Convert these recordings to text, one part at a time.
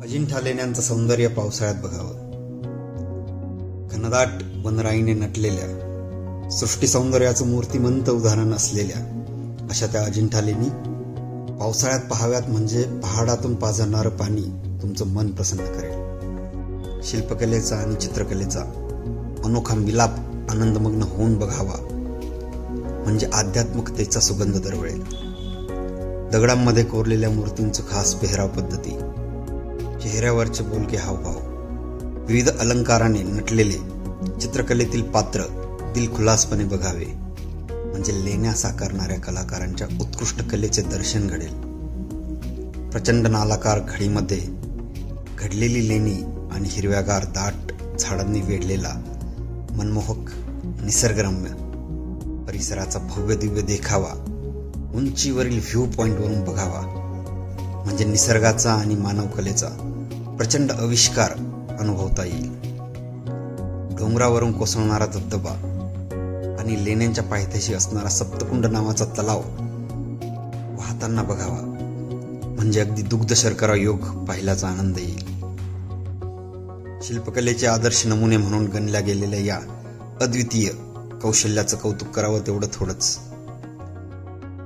अजिंठा लेण्यांचं सौंदर्य पावसाळ्यात बघावं. घनदाट वनराईने नटलेल्या सृष्टी सौंदर्याचं मूर्तिमंत उदाहरण असलेल्या अशा त्या अजिंठा लेणी पावसाळ्यात पाहाव्यात म्हणजे पहाडातून पाझरणारं पाणी तुमचं मन प्रसन्न करेल. शिल्पकलेचा आणि चित्रकलेचा अनोखा मिलाप आनंदमग्न होऊन बघावा म्हणजे आध्यात्मिकतेचा सुगंध दरवळेल. दगडांमध्ये कोरलेल्या मूर्तींचं खास पेहराव पद्धती, चेहऱ्यावरचे बोलके हावभाव, विविध अलंकाराने नटलेले चित्रकलेतील पात्र दिलखुलासपणे बघावे म्हणजे लेण्या साकारणाऱ्या कलाकारांच्या उत्कृष्ट कलेचे दर्शन घडेल. प्रचंड नालाकार घडीमध्ये घडलेली लेणी आणि हिरव्यागार दाट झाडांनी वेढलेला मनमोहक निसर्गरम्य परिसराचा भव्य दिव्य देखावा उंचीवरील व्ह्यू पॉइंटवरून बघावा म्हणजे निसर्गाचा आणि मानव कलेचा प्रचंड आविष्कार अनुभवता येईल. डोंगरावरून कोसळणारा धबधबा आणि लेण्यांच्या पायथ्याशी असणारा सप्तकुंड नावाचा तलाव वाहताना बघावा म्हणजे अगदी दुग्ध शर्करा योग पाहिल्याचा आनंद येईल. शिल्पकलेचे आदर्श नमुने म्हणून गणल्या गेलेल्या या अद्वितीय कौशल्याचं कौतुक करावं तेवढं थोडंच.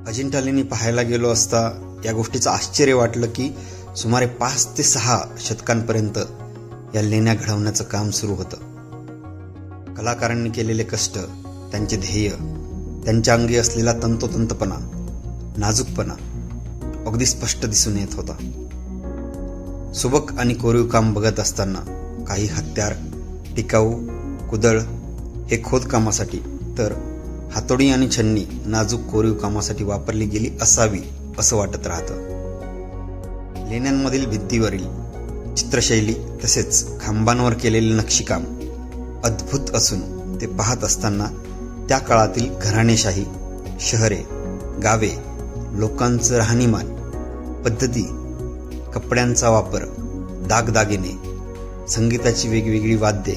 अजिंठा लेणी पाहायला गेलो असता या गोष्टीचं आश्चर्य वाटलं की सुमारे 5 ते 6 शतकांपर्यंत या लेण्या घडवण्याचं काम सुरू होतं. कलाकारांनी केलेले कष्ट, त्यांचे ध्येय, त्यांच्या अंगी असलेला तंतोतंतपणा, नाजूकपणा अगदी स्पष्ट दिसून येत होता. सुबक आणि कोरीव काम बघत असताना काही हत्यार, टिकाऊ, कुदळ हे खोदकामासाठी तर हातोडी आणि छन्नी नाजूक कोरीव कामासाठी वापरली गेली असावी असं वाटत राहतं. लेण्यांमधील भिंतीवरील चित्रशैली तसेच खांबांवर केलेले नक्षीकाम अद्भुत असून ते पाहत असताना त्या काळातील घराणेशाही, शहरे, गावे, लोकांचं राहणीमान, पद्धती, कपड्यांचा वापर, दागदागिने, संगीताची वेगवेगळी वाद्ये,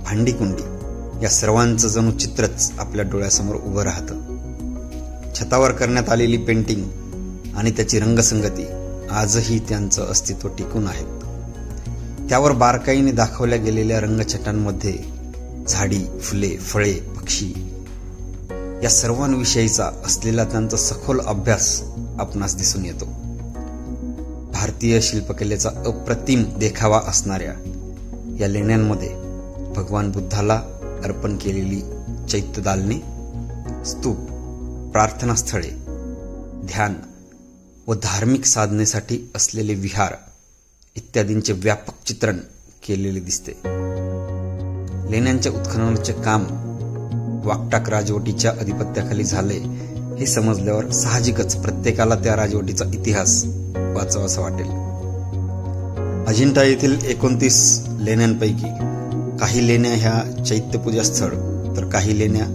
भांडीकुंडी या सर्वांचं जणू चित्रच आपल्या डोळ्यासमोर उभं राहतं. छतावर करण्यात आलेली पेंटिंग आणि त्याची रंगसंगती आजही त्यांचं अस्तित्व टिकून आहे. त्यावर बारकाईने दाखवल्या गेलेल्या रंगछटांमध्ये झाडी, फुले, फळे, पक्षी या सर्वांविषयीचा असलेला त्यांचा सखोल अभ्यास आपणास दिसून येतो. भारतीय शिल्पकलेचा अप्रतिम देखावा असणाऱ्या या लेण्यांमध्ये भगवान बुद्धाला अर्पण केलेली चैत्यदालने, स्तूप, प्रार्थनास्थळे, ध्यान व धार्मिक साधनेसाठी असलेले विहार इत्यादींचे व्यापक चित्रण केलेले दिसते. लेण्यांच्या उत्खननाचे काम वाकटाक राजवटीच्या अधिपत्याखाली झाले हे समजल्यावर साहजिकच प्रत्येकाला त्या राजवटीचा इतिहास वाचावासा वाटेल. अजिंठा येथील 29 लेण्यांपैकी काही लेण्या ह्या चैत्यपूजा स्थळ तर काही लेण्या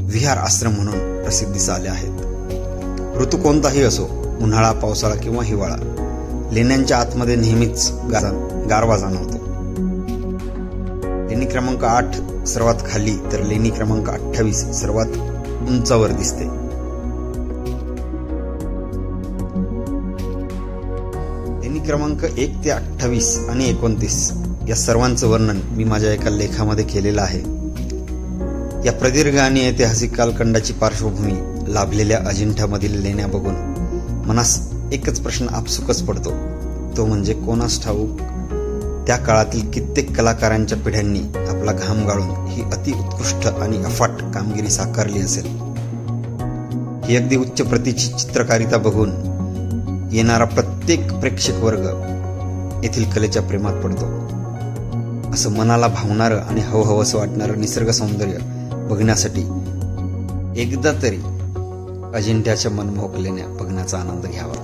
विहार आश्रम म्हणून प्रसिद्धीस आल्या आहेत. ऋतू कोणताही असो, उन्हाळा, पावसाळा किंवा हिवाळा, लेण्यांच्या आतमध्ये नेहमीच गारवा जाणवतो. लेणी क्रमांक 8 सर्वात खाली तर लेणी क्रमांक 28 सर्वात उंचावर दिसते. लेणी क्रमांक 1 ते 28 आणि 29 या सर्वांचं वर्णन मी माझ्या एका लेखामध्ये केलेलं आहे. या प्रदीर्घ आणि ऐतिहासिक कालखंडाची पार्श्वभूमी लाभलेल्या अजिंठामधील लेण्या बघून मनास एकच प्रश्न आपसुकच पडतो, तो म्हणजे कोणास ठाऊक त्या काळातील कित्येक कलाकारांच्या पिढ्यांनी आपला घाम गाळून ही अति उत्कृष्ट आणि अफाट कामगिरी साकारली असेल. ही अगदी उच्च प्रतीची चित्रकारिता बघून येणारा प्रत्येक प्रेक्षक वर्ग येथील कलेच्या प्रेमात पडतो. असं मनाला भावणारं आणि हवहवसं वाटणारं निसर्ग सौंदर्य बघण्यासाठी एकदा तरी अजिंठ्याच्या मनमोहक लेण्या बघण्याचा आनंद घ्यावा.